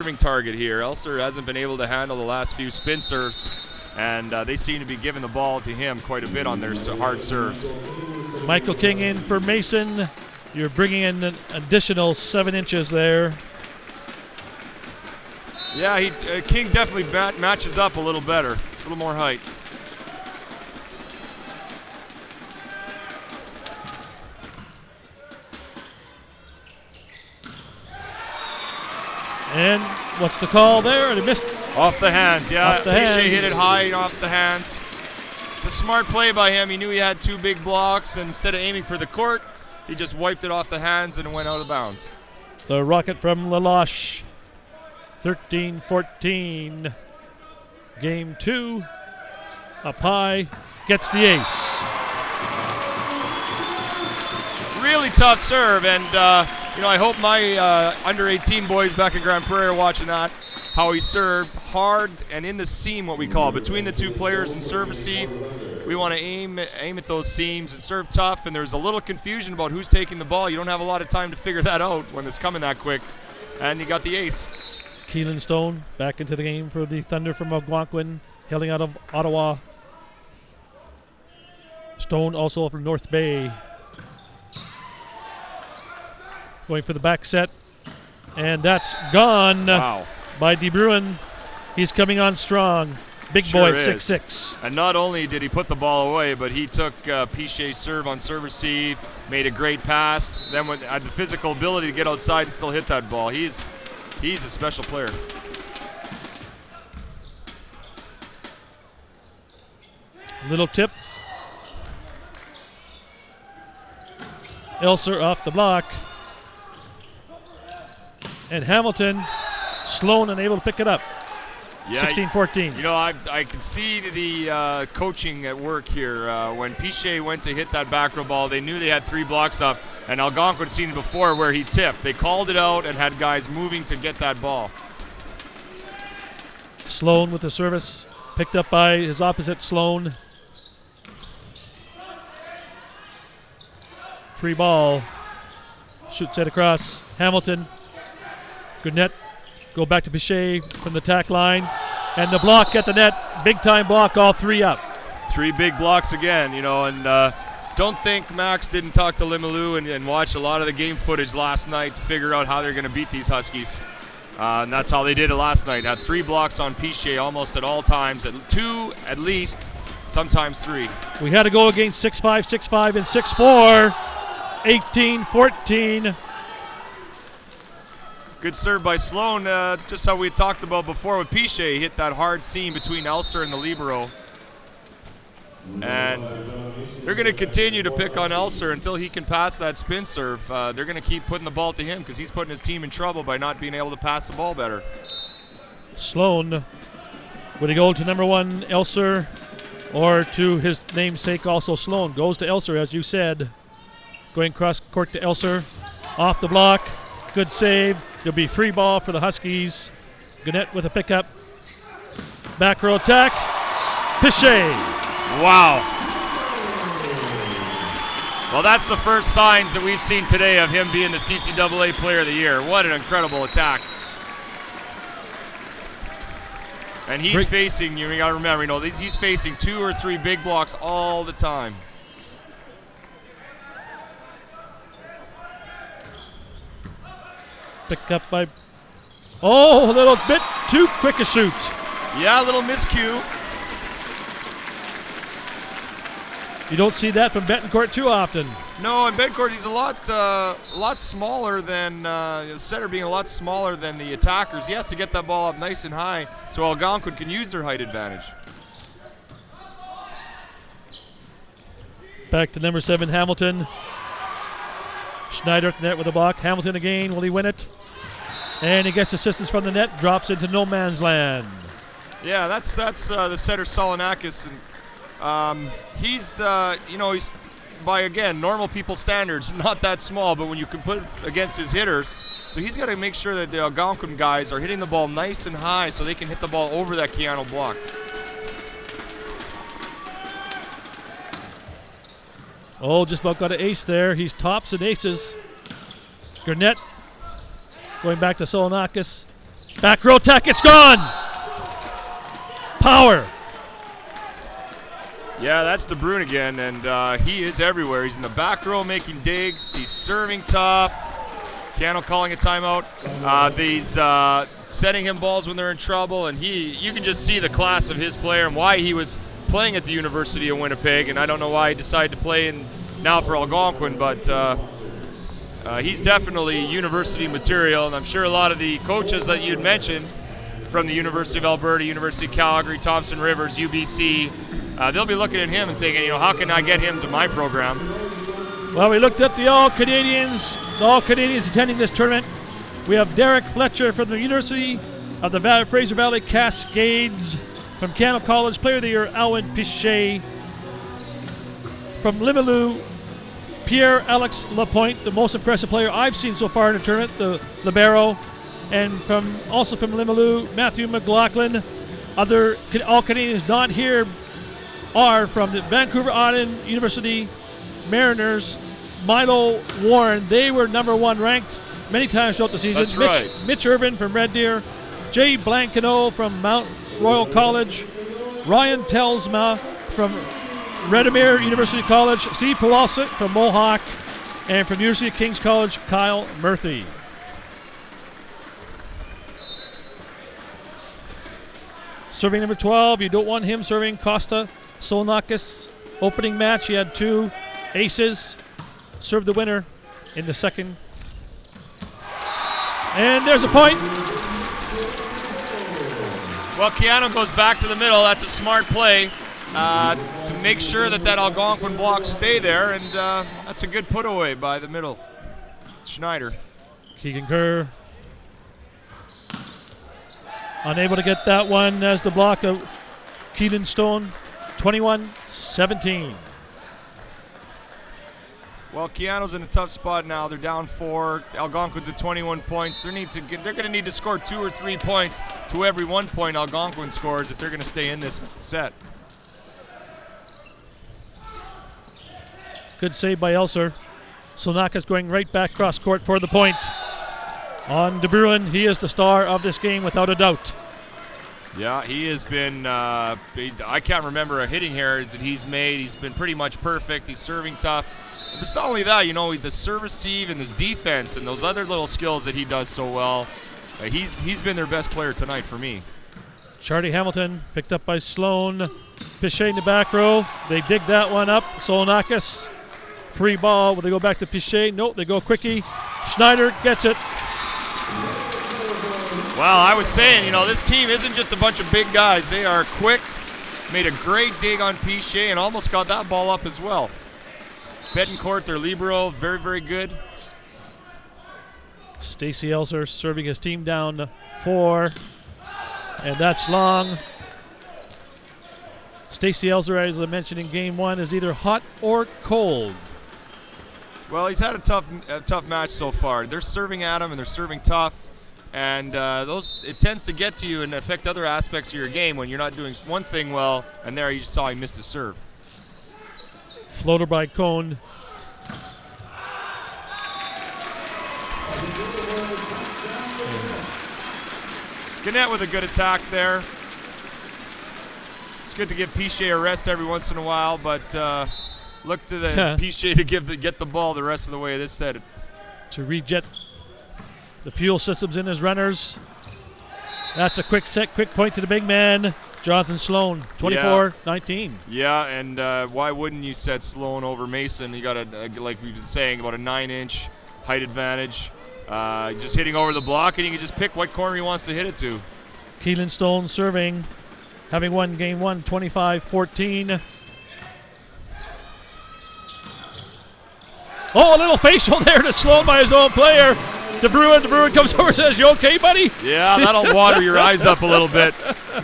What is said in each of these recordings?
Serving target here. Elser hasn't been able to handle the last few spin serves, and they seem to be giving the ball to him quite a bit on their hard serves. Michael King in for Mason. You're bringing in an additional 7 inches there. Yeah, King definitely matches up a little better, a little more height. And what's the call there? They missed. Off the hands, yeah. Piché hit it high off the hands. It's a smart play by him. He knew he had 2 big blocks, and instead of aiming for the court, he just wiped it off the hands and it went out of bounds. The rocket from Laloche. 13-14. Game 2. Up high. Gets the ace. Really tough serve, and I hope my under-18 boys back in Grand Prairie are watching that. How he served hard and in the seam, what we call, between the 2 players and serve receive. We want to aim at those seams and serve tough, and there's a little confusion about who's taking the ball. You don't have a lot of time to figure that out when it's coming that quick, and you got the ace. Keelan Stone back into the game for the Thunder from Algonquin, hailing out of Ottawa. Stone also from North Bay. Going for the back set, and that's gone. Wow. By De Bruin. He's coming on strong. Big boy at 6'6". And not only did he put the ball away, but he took Piché's serve on serve receive, made a great pass, then had the physical ability to get outside and still hit that ball. He's a special player. Little tip. Elser off the block. And Hamilton, Sloan unable to pick it up. Yeah, 16-14. I can see the coaching at work here. When Piché went to hit that back row ball, they knew they had 3 blocks up, and Algonquin had seen it before where he tipped. They called it out and had guys moving to get that ball. Sloan with the service, picked up by his opposite, Sloan. Free ball. Shoots it across. Hamilton. Good net. Go back to Piché from the tack line. And the block at the net. Big time block, all 3 up. 3 big blocks again, and don't think Max didn't talk to Limilu and watch a lot of the game footage last night to figure out how they're going to beat these Huskies. And that's how they did it last night. Had 3 blocks on Piché almost at all times. 2 at least, sometimes 3. We had to go against 6'5", 6'5", and 6'4". 18-14. Good serve by Sloan, just how we talked about before with Piché. He hit that hard seam between Elser and the libero. And they're going to continue to pick on Elser until he can pass that spin serve. They're going to keep putting the ball to him because he's putting his team in trouble by not being able to pass the ball better. Sloan, would he go to number 1, Elser, or to his namesake also Sloan? Goes to Elser, as you said. Going cross court to Elser. Off the block. Good save. There'll be free ball for the Huskies. Gannett with a pickup. Back row attack. Piché. Wow. Well, that's the first signs that we've seen today of him being the CCAA Player of the Year. What an incredible attack. And he's facing, you got to remember, he's facing 2 or 3 big blocks all the time. Picked up by, a little bit too quick a shoot. Yeah, a little miscue. You don't see that from Betancourt too often. No, in Betancourt he's a lot smaller than the setter, being a lot smaller than the attackers. He has to get that ball up nice and high so Algonquin can use their height advantage. Back to number 7, Hamilton. Schneider at the net with a block. Hamilton again. Will he win it? And he gets assistance from the net. Drops into no man's land. Yeah, that's the setter Solanakis, and he's he's by again normal people standards not that small, but when you can put it against his hitters, so he's got to make sure that the Algonquin guys are hitting the ball nice and high so they can hit the ball over that Keyano block. Just about got an ace there. He's tops and aces. Gurnett going back to Solanakis. Back row tech, it's gone. Power. Yeah, that's De Bruin again, and he is everywhere. He's in the back row making digs. He's serving tough. Keyano calling a timeout. He's setting him balls when they're in trouble, and you can just see the class of his player and why he was playing at the University of Winnipeg, and I don't know why he decided to play now for Algonquin, but he's definitely university material, and I'm sure a lot of the coaches that you'd mentioned from the University of Alberta, University of Calgary, Thompson Rivers, UBC, they'll be looking at him and thinking, how can I get him to my program? Well, we looked at the All-Canadians attending this tournament. We have Derek Fletcher from the University of the Fraser Valley Cascades. From Keyano College, Player of the Year, Alwyn Pichet. From Limilu, Pierre-Alex Lapointe, the most impressive player I've seen so far in the tournament, the libero. And also from Limilu, Matthew McLaughlin. Other All-Canadians not here are from the Vancouver Island University Mariners, Milo Warren. They were number 1 ranked many times throughout the season. That's right. Mitch Irvin from Red Deer, Jay Blancano from Mount Royal College, Ryan Telsma from Redemere University College, Steve Pawlowski from Mohawk, and from University of King's College, Kyle Murphy. Serving number 12, you don't want him serving. Costa Solonakis. Opening match, he had 2 aces. Served the winner in the second. And there's a point. Well, Keyano goes back to the middle. That's a smart play to make sure that Algonquin blocks stay there, and that's a good put away by the middle. Schneider. Keegan Kerr unable to get that one as the block of Keelan Stone, 21-17. Well, Keyano's in a tough spot now. They're down 4. Algonquin's at 21 points. They're going to need to score 2 or 3 points to every 1 point Algonquin scores if they're going to stay in this set. Good save by Elser. Solonakis going right back cross court for the point. On De Bruin, he is the star of this game without a doubt. Yeah, he has been, I can't remember a hitting error that he's made. He's been pretty much perfect. He's serving tough. But it's not only that, the serve receive and his defense and those other little skills that he does so well. He's been their best player tonight for me. Charlie Hamilton picked up by Sloan. Pichet in the back row. They dig that one up. Solonakis. Free ball. Will they go back to Pichet? Nope, they go quickie. Schneider gets it. Well, I was saying, this team isn't just a bunch of big guys. They are quick. Made a great dig on Pichet and almost got that ball up as well. Betancourt, their libero, very, very good. Stacey Elser serving his team down 4. And that's long. Stacey Elser, as I mentioned in game 1, is either hot or cold. Well, he's had a tough match so far. They're serving at him and they're serving tough. And it tends to get to you and affect other aspects of your game when you're not doing one thing well, and there you just saw he missed his serve. Floater by Cone. Gannett with a good attack there. It's good to give Pichet a rest every once in a while, but look to the Pichet to get the ball the rest of the way this set. To rejet the fuel systems in his runners. That's a quick point to the big man, Jonathan Sloan, 24-19. Yeah, and why wouldn't you set Sloan over Mason? You got like we've been saying, about a 9-inch height advantage. Just hitting over the block, and he can just pick what corner he wants to hit it to. Keelan Stone serving, having won game 1, 25-14. Oh, a little facial there to Sloan by his own player. De Bruin comes over and says, "You okay, buddy?" Yeah, that'll water your eyes up a little bit.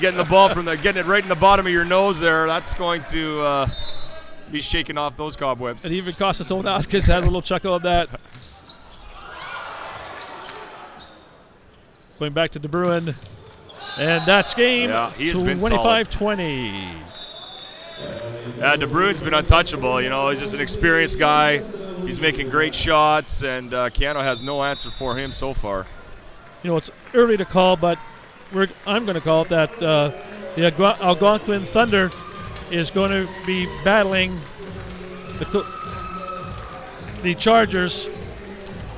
Getting the ball getting it right in the bottom of your nose there, that's going to be shaking off those cobwebs. And even Costas Onaskas had a little chuckle at that. Going back to De Bruin. And that's game. Yeah, he has been 25-20. Yeah, De Bruin's been untouchable. He's just an experienced guy. He's making great shots, and Keyano has no answer for him so far. It's early to call, but I'm going to call it that. The Algonquin Thunder is going to be battling the Chargers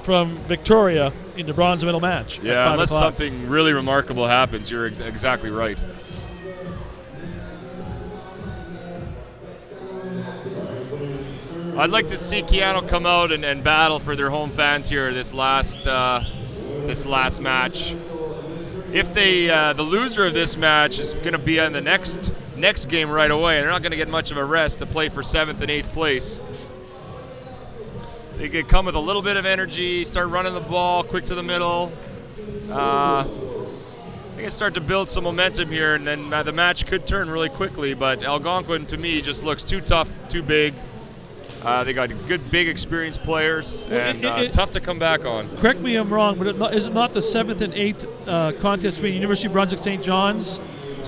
from Victoria in the bronze medal match. Yeah, unless something really remarkable happens. You're exactly right. I'd like to see Keyano come out and battle for their home fans here this last match. If they the loser of this match is going to be on the next game right away, they're not going to get much of a rest to play for 7th and 8th place. They could come with a little bit of energy, start running the ball quick to the middle. They can start to build some momentum here, and then the match could turn really quickly. But Algonquin, to me, just looks too tough, too big. They got good, big, experienced players, and tough to come back on. Correct me if I'm wrong, but is it not the 7th and 8th contest between University of Brunswick St. John's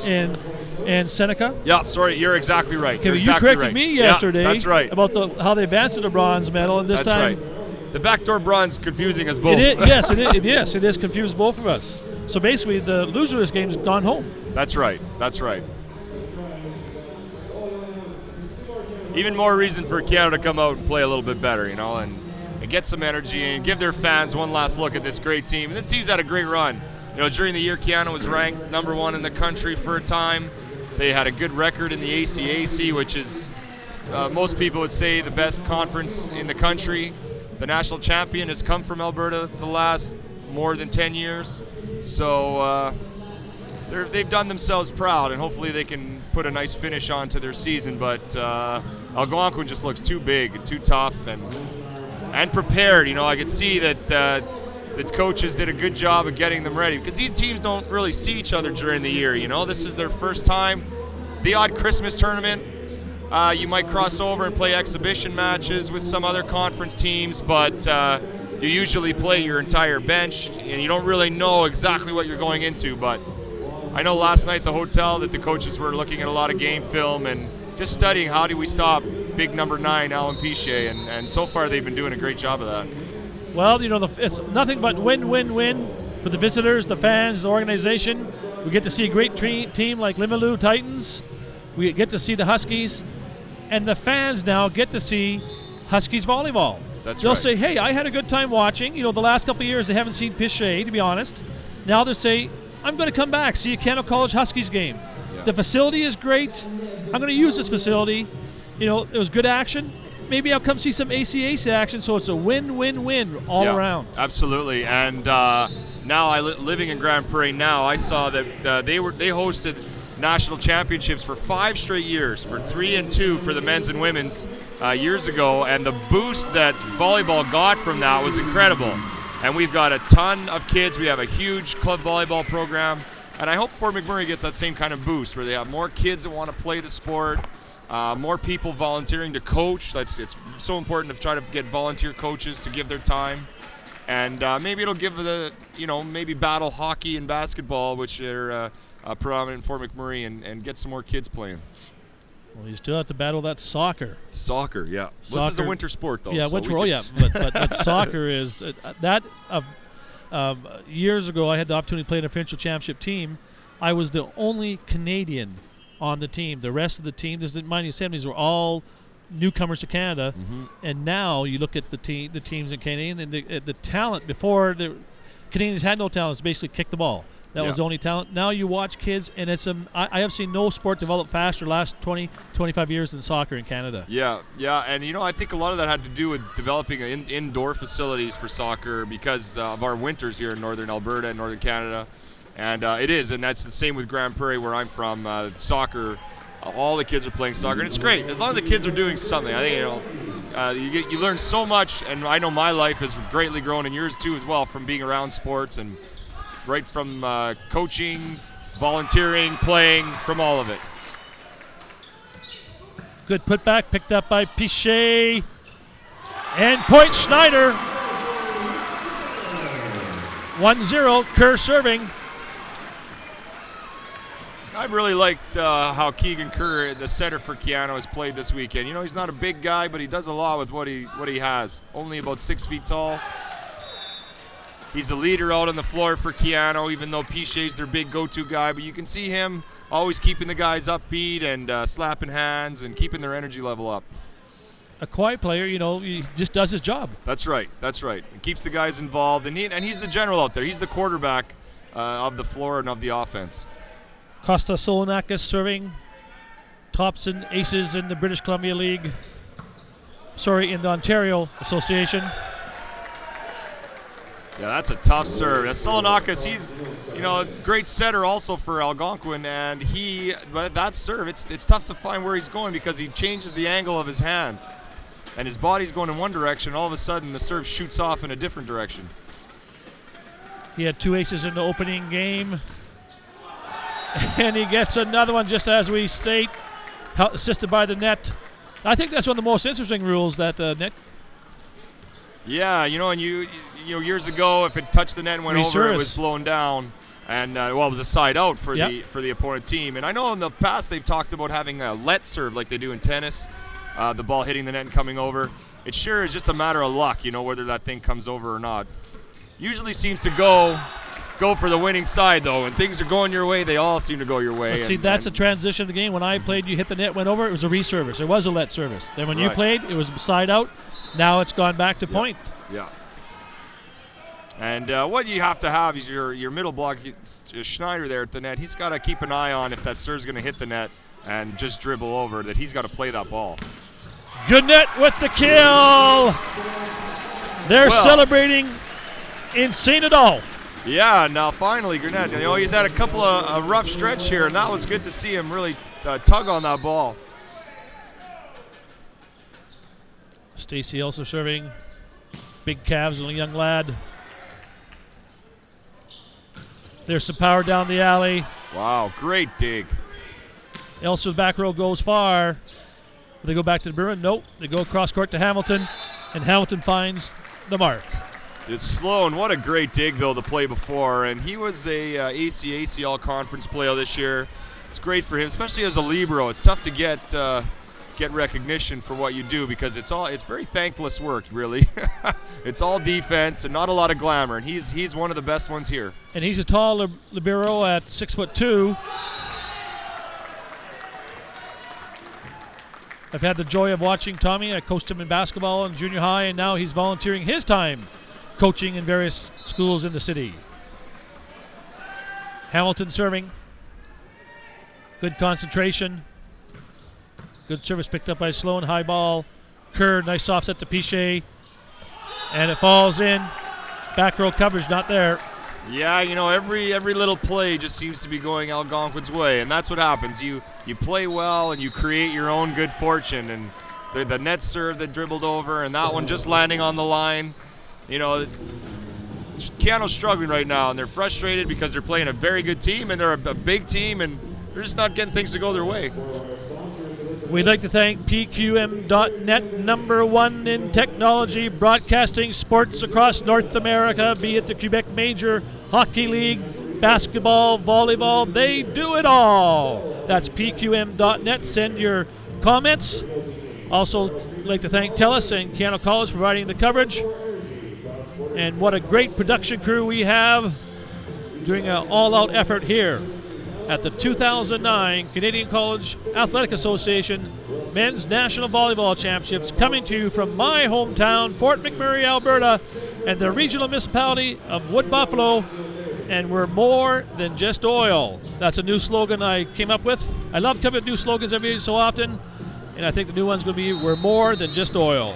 and Seneca? Yeah, sorry, you're exactly right. Okay, you corrected me yesterday. Yeah, that's right. About how they advanced to the bronze medal, and this that's time. Right. The backdoor bronze confusing us both. Yes, it is confused both of us. So basically, the loser of this game has gone home. That's right. That's right. Even more reason for Keyano to come out and play a little bit better, and get some energy and give their fans one last look at this great team. And this team's had a great run. During the year, Keyano was ranked #1 in the country for a time. They had a good record in the ACAC, which is, most people would say, the best conference in the country. The national champion has come from Alberta the last more than 10 years. So they've done themselves proud, and hopefully they can put a nice finish onto their season. But Algonquin just looks too big and too tough and prepared. I could see that the coaches did a good job of getting them ready, because these teams don't really see each other during the year. This is their first time. The odd Christmas tournament, you might cross over and play exhibition matches with some other conference teams, but you usually play your entire bench, and you don't really know exactly what you're going into. But I know last night at the hotel that the coaches were looking at a lot of game film and just studying how do we stop big number 9, Alan Piché, and so far they've been doing a great job of that. Well, it's nothing but win-win-win for the visitors, the fans, the organization. We get to see a great team like Limilu Titans. We get to see the Huskies, and the fans now get to see Huskies volleyball. They'll say, hey, I had a good time watching. The last couple of years they haven't seen Piché, to be honest. Now they say, I'm going to come back, see a Keyano College Huskies game. Yeah. The facility is great. I'm going to use this facility. It was good action. Maybe I'll come see some ACAC action, so it's a win-win-win all around. Absolutely, and now living in Grand Prairie now, I saw that they hosted national championships for 5 straight years, for 3 and 2 for the men's and women's years ago, and the boost that volleyball got from that was incredible. And we've got a ton of kids. We have a huge club volleyball program, and I hope Fort McMurray gets that same kind of boost, where they have more kids that want to play the sport. More people volunteering to coach. It's so important to try to get volunteer coaches to give their time, and maybe it'll give maybe battle hockey and basketball, which are prominent in Fort McMurray, and get some more kids playing. Well, you still have to battle that soccer. Soccer, yeah. Well, this is a winter sport, though. Yeah, so but soccer is that. Years ago, I had the opportunity to play in a provincial championship team. I was the only Canadian on the team. The rest of the team, this is mind you, 70s were all newcomers to Canada, and now you look at the teams in Canada, and the talent before the Canadians had no talent. It's basically kick the ball. That was the only talent. Now you watch kids, and I have seen no sport develop faster last 20, 25 years than soccer in Canada. Yeah, and I think a lot of that had to do with developing indoor facilities for soccer because of our winters here in northern Alberta and northern Canada. And it is, and that's the same with Grand Prairie, where I'm from. Soccer, all the kids are playing soccer, and it's great as long as the kids are doing something. I think you learn so much, and I know my life has greatly grown, and yours too as well, from being around sports, and right from coaching, volunteering, playing, from all of it. Good putback, picked up by Piché, and point Schneider. 1-0, Kerr serving. I've really liked how Keegan Kerr, the center for Keyano, has played this weekend. He's not a big guy, but he does a lot with what he has. Only about 6 feet tall. He's a leader out on the floor for Keyano, even though Pichet's their big go-to guy. But you can see him always keeping the guys upbeat and slapping hands and keeping their energy level up. A quiet player, he just does his job. That's right. He keeps the guys involved, and he's the general out there. He's the quarterback of the floor and of the offense. Costa Solonakis serving. Tops and aces in the British Columbia League. In the Ontario Association. Yeah, that's a tough serve. That's Solonakis. He's, a great setter also for Algonquin, and but that serve, it's tough to find where he's going because he changes the angle of his hand, and his body's going in one direction. All of a sudden, the serve shoots off in a different direction. He had 2 aces in the opening game, and he gets another one just as we state, assisted by the net. I think that's one of the most interesting rules, that net. Yeah, and years ago, if it touched the net and went over, it was blown down, and it was a side out for the opponent team. And I know in the past they've talked about having a let serve like they do in tennis, the ball hitting the net and coming over. It sure is just a matter of luck, whether that thing comes over or not. Usually seems to go for the winning side, though. When things are going your way, they all seem to go your way. Well, that's a transition of the game. When I played, you hit the net, went over, it was a reservice. It was a let service. Then when you played, it was side out. Now it's gone back to point. Yeah. And what you have to have is your middle block, Schneider there at the net. He's got to keep an eye on if that serve's going to hit the net and just dribble over, that he's got to play that ball. Good net with the kill. They're celebrating in St. Adolphe. Yeah, now finally, Gurnett. He's had a couple of a rough stretch here, and that was good to see him really tug on that ball. Stacy also serving. Big calves and a young lad. There's some power down the alley. Wow, great dig. Elsa back row goes far. They go back to the Bruin. Nope. They go across court to Hamilton, and Hamilton finds the mark. It's Sloan. What a great dig, though, the play before. And he was a ACAC All-Conference player this year. It's great for him, especially as a libero. It's tough to get recognition for what you do because it's very thankless work, really. It's all defense and not a lot of glamour, and he's one of the best ones here. And he's a tall libero at 6'2". I've had the joy of watching Tommy. I coached him in basketball in junior high, and now he's volunteering his time coaching in various schools in the city. Hamilton serving. Good concentration. Good service picked up by Sloan. High ball. Kerr, nice offset to Pichet. And it falls in. Back row coverage not there. Yeah, every little play just seems to be going Algonquin's way, and that's what happens. You play well and you create your own good fortune, and the net serve that dribbled over and that one just landing on the line. Keyano's struggling right now, and they're frustrated because they're playing a very good team, and they're a big team, and they're just not getting things to go their way. We'd like to thank PQM.net, #1 in technology, broadcasting sports across North America, be it the Quebec Major Hockey League, basketball, volleyball, they do it all. That's PQM.net. Send your comments. Also, like to thank TELUS and Keyano College for providing the coverage. And what a great production crew we have doing an all-out effort here at the 2009 Canadian College Athletic Association Men's National Volleyball Championships, coming to you from my hometown, Fort McMurray, Alberta, and the regional municipality of Wood Buffalo. And we're more than just oil. That's a new slogan I came up with. I love coming up with new slogans every so often, and I think the new one's going to be, we're more than just oil.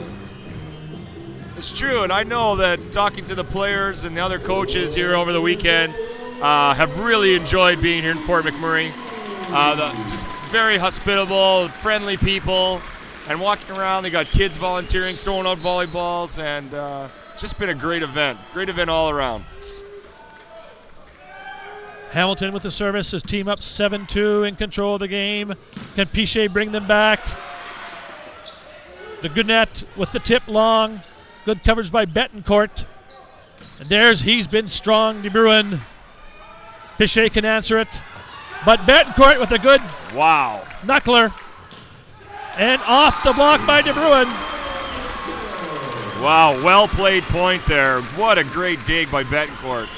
It's true, and I know that talking to the players and the other coaches here over the weekend have really enjoyed being here in Fort McMurray. Just very hospitable, friendly people, and walking around. They got kids volunteering, throwing out volleyballs, and it's just been a great event all around. Hamilton with the service. His team up 7-2 in control of the game. Can Pichet bring them back? The good net with the tip long. Good coverage by Betancourt. And he's been strong, De Bruin. Pichet can answer it. But Betancourt with a good knuckler. And off the block by De Bruin. Wow, well played point there. What a great dig by Betancourt.